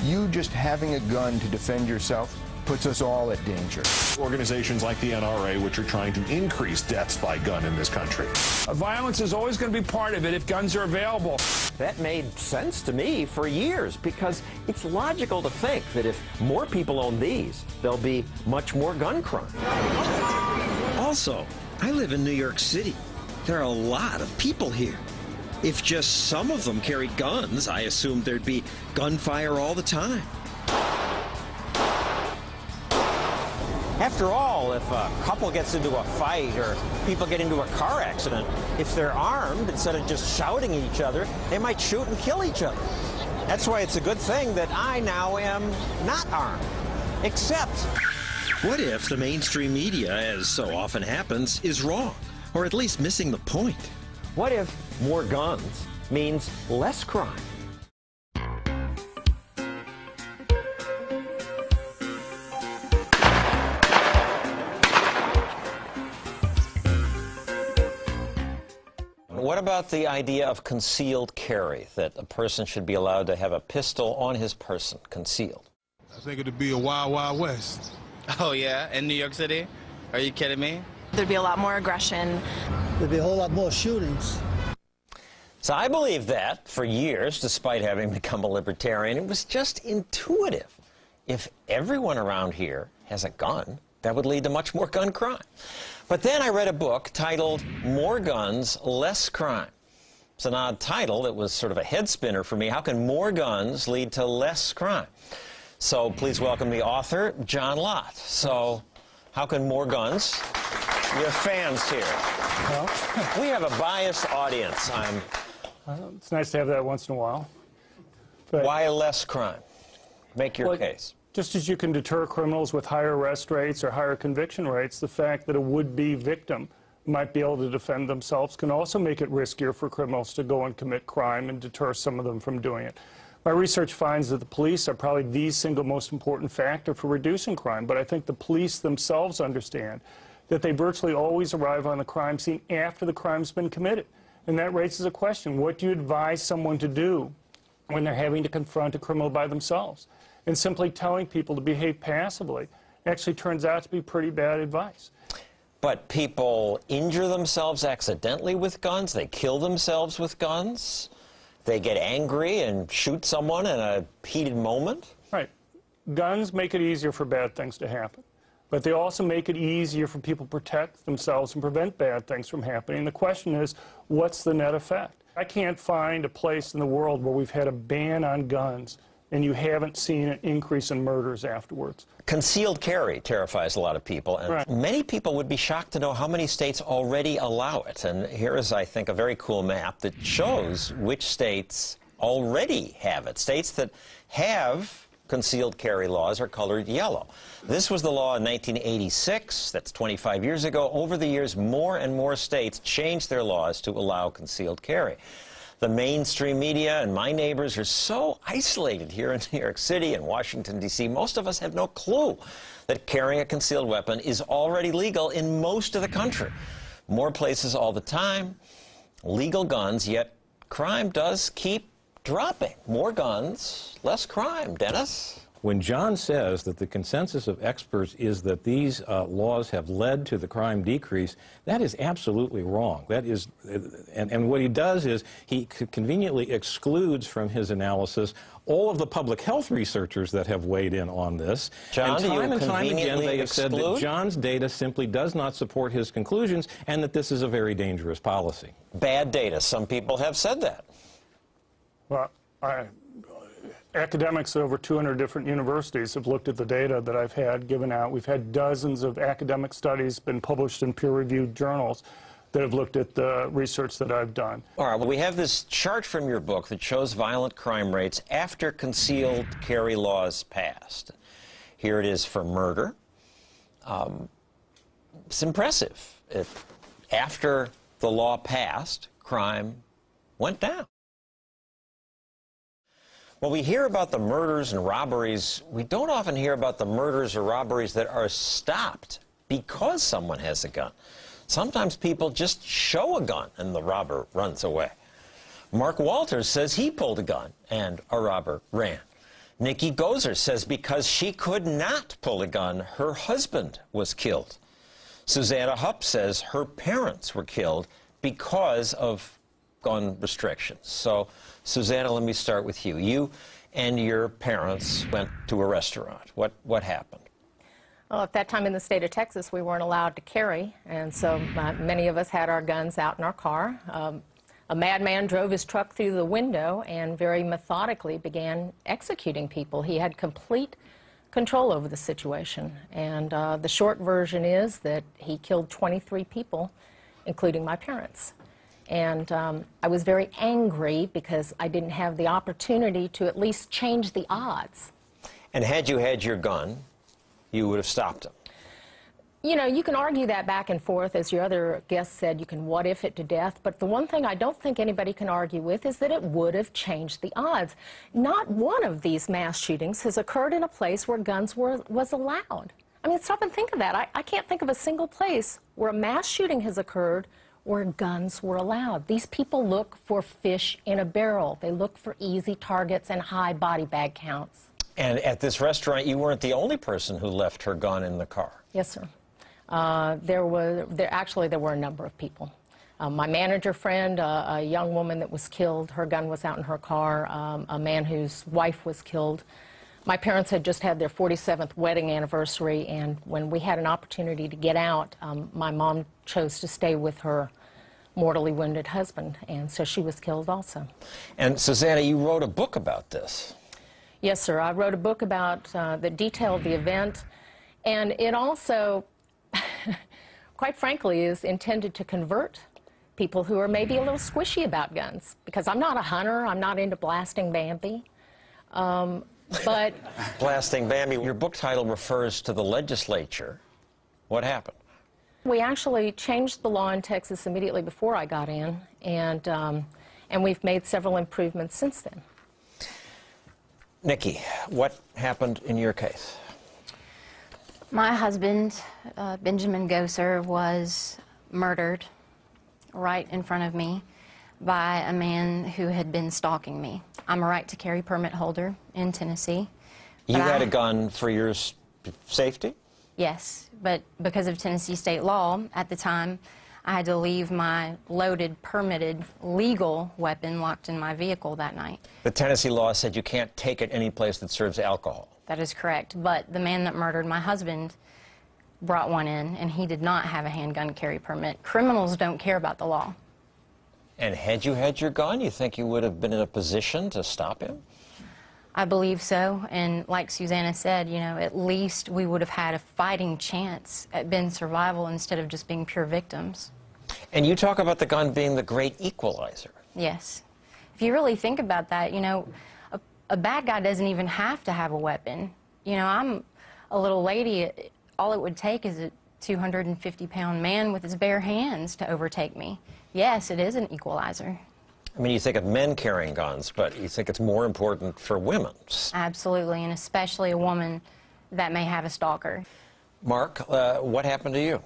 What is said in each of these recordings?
You just having a gun to defend yourself puts us all at danger. Organizations like the NRA, which are trying to increase deaths by gun in this country. Violence is always going to be part of it if guns are available. That made sense to me for years because it's logical to think that if more people own these, there'll be much more gun crime. Also, I live in New York City. There are a lot of people here. If just some of them carried guns, I assumed there'd be gunfire all the time. After all, if a couple gets into a fight or people get into a car accident, if they're armed, instead of just shouting at each other, they might shoot and kill each other. That's why it's a good thing that I now am not armed. Except... What if the mainstream media, as so often happens, is wrong, or at least missing the point? What if more guns means less crime? What about the idea of concealed carry, that a person should be allowed to have a pistol on his person, concealed? I think it'd be a wild, wild west. Oh, yeah? In New York City? Are you kidding me? There'd be a lot more aggression. There'd be a whole lot more shootings. So I believed that for years, despite having become a libertarian. It was just intuitive. If everyone around here has a gun, that would lead to much more gun crime. But then I read a book titled More Guns, Less Crime. It's an odd title. It was sort of a head spinner for me. How can more guns lead to less crime? So please welcome the author, John Lott. So how can more guns? You have fans here. Well, we have a biased audience. It's nice to have that once in a while. But why less crime? Make your case. Just as you can deter criminals with higher arrest rates or higher conviction rates, the fact that a would-be victim might be able to defend themselves can also make it riskier for criminals to go and commit crime and deter some of them from doing it. My research finds that the police are probably the single most important factor for reducing crime, but I think the police themselves understand that they virtually always arrive on the crime scene after the crime's been committed. And that raises a question: what do you advise someone to do when they're having to confront a criminal by themselves? And simply telling people to behave passively actually turns out to be pretty bad advice. But people injure themselves accidentally with guns. They kill themselves with guns. They get angry and shoot someone in a heated moment. Right. Guns make it easier for bad things to happen. But they also make it easier for people to protect themselves and prevent bad things from happening. The question is, what's the net effect? I can't find a place in the world where we've had a ban on guns and you haven't seen an increase in murders afterwards. Concealed carry terrifies a lot of people, and many people would be shocked to know how many states already allow it. And here is, I think, a very cool map that shows which states already have it. States that have concealed carry laws are colored yellow. This was the law in 1986. That's 25 years ago. Over the years, more and more states changed their laws to allow concealed carry. The mainstream media and my neighbors are so isolated here in New York City and Washington, D.C. Most of us have no clue that carrying a concealed weapon is already legal in most of the country. More places all the time, legal guns, yet crime does keep dropping. More guns, less crime. Dennis? When John says that the consensus of experts is that these laws have led to the crime decrease, that is absolutely wrong. That is, and what he does is he conveniently excludes from his analysis all of the public health researchers that have weighed in on this. John, and time again they have said that John's data simply does not support his conclusions and that this is a very dangerous policy. Bad data. Some people have said that. Well, academics at over 200 different universities have looked at the data that I've had given out. We've had dozens of academic studies been published in peer-reviewed journals that have looked at the research that I've done. All right, well, we have this chart from your book that shows violent crime rates after concealed carry laws passed. Here it is for murder. It's impressive. After the law passed, crime went down. Well, we hear about the murders and robberies. We don't often hear about the murders or robberies that are stopped because someone has a gun. Sometimes people just show a gun and the robber runs away. Mark Walters says he pulled a gun and a robber ran. Nikki Gozer says because she could not pull a gun, her husband was killed. Susanna Hupp says her parents were killed because of gun restrictions. So, Susanna, let me start with you. You and your parents went to a restaurant. What happened? Well, at that time in the state of Texas, we weren't allowed to carry, and so many of us had our guns out in our car. A madman drove his truck through the window and very methodically began executing people. He had complete control over the situation. And the short version is that he killed 23 people, including my parents. And I was very angry because I didn't have the opportunity to at least change the odds. And had you had your gun, you would have stopped him. You know, you can argue that back and forth. As your other guest said, you can what if it to death. But the one thing I don't think anybody can argue with is that it would have changed the odds. Not one of these mass shootings has occurred in a place where guns was allowed. I mean, stop and think of that. I can't think of a single place where a mass shooting has occurred where guns were allowed. These people look for fish in a barrel. They look for easy targets and high body bag counts. And at this restaurant, you weren't the only person who left her gun in the car. Yes, sir. There were a number of people. My manager friend, a young woman that was killed, her gun was out in her car. A man whose wife was killed. My parents had just had their 47th wedding anniversary, and when we had an opportunity to get out, my mom chose to stay with her mortally wounded husband, and so she was killed also. And Susanna, you wrote a book about this. Yes, sir. I wrote a book about that detailed the event, and it also, quite frankly, is intended to convert people who are maybe a little squishy about guns, because I'm not a hunter. I'm not into blasting Bambi. But Blasting Bambi, your book title refers to the legislature. What happened? We actually changed the law in Texas immediately before I got in, and we've made several improvements since then. Nikki, what happened in your case? My husband, Benjamin Gozer, was murdered right in front of me by a man who had been stalking me. I'm a right-to-carry permit holder in Tennessee. You had a gun for your safety? Yes, but because of Tennessee state law, at the time, I had to leave my loaded, permitted, legal weapon locked in my vehicle that night. The Tennessee law said you can't take it any place that serves alcohol. That is correct, but the man that murdered my husband brought one in, and he did not have a handgun carry permit. Criminals don't care about the law. And had you had your gun, you think you would have been in a position to stop him? I believe so, and like Susanna said, you know, at least we would have had a fighting chance at being survival instead of just being pure victims. And you talk about the gun being the great equalizer. Yes. If you really think about that, you know, a bad guy doesn't even have to have a weapon. You know, I'm a little lady. All it would take is a 250-pound man with his bare hands to overtake me. Yes, it is an equalizer. I mean, you think of men carrying guns, but you think it's more important for women. Absolutely, and especially a woman that may have a stalker. Mark, what happened to you?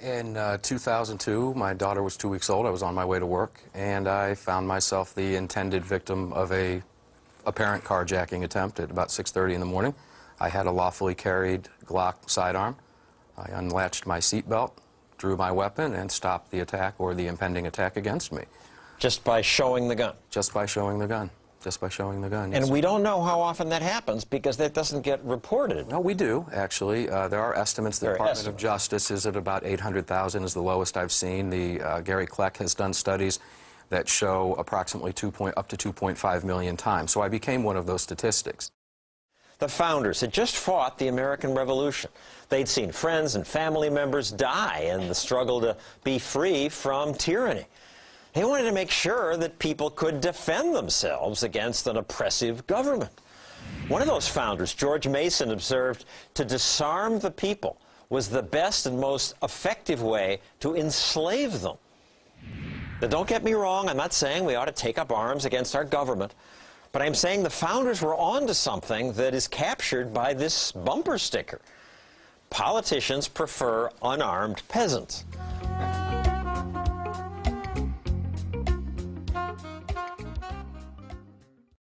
In 2002, my daughter was 2 weeks old. I was on my way to work, and I found myself the intended victim of a apparent carjacking attempt at about 6:30 in the morning. I had a lawfully carried Glock sidearm. I unlatched my seatbelt, drew my weapon, and stopped the attack or the impending attack against me. Just by showing the gun? Just by showing the gun. Just by showing the gun. And we don't know how often that happens because that doesn't get reported. No, we do, actually. There are estimates. The Department of Justice is at about 800,000 is the lowest I've seen. The Gary Kleck has done studies that show approximately up to 2.5 million times. So I became one of those statistics. The founders had just fought the American Revolution. They'd seen friends and family members die in the struggle to be free from tyranny. They wanted to make sure that people could defend themselves against an oppressive government. One of those founders, George Mason, observed to disarm the people was the best and most effective way to enslave them. Now, don't get me wrong, I'm not saying we ought to take up arms against our government, but I'm saying the founders were onto something that is captured by this bumper sticker. Politicians prefer unarmed peasants.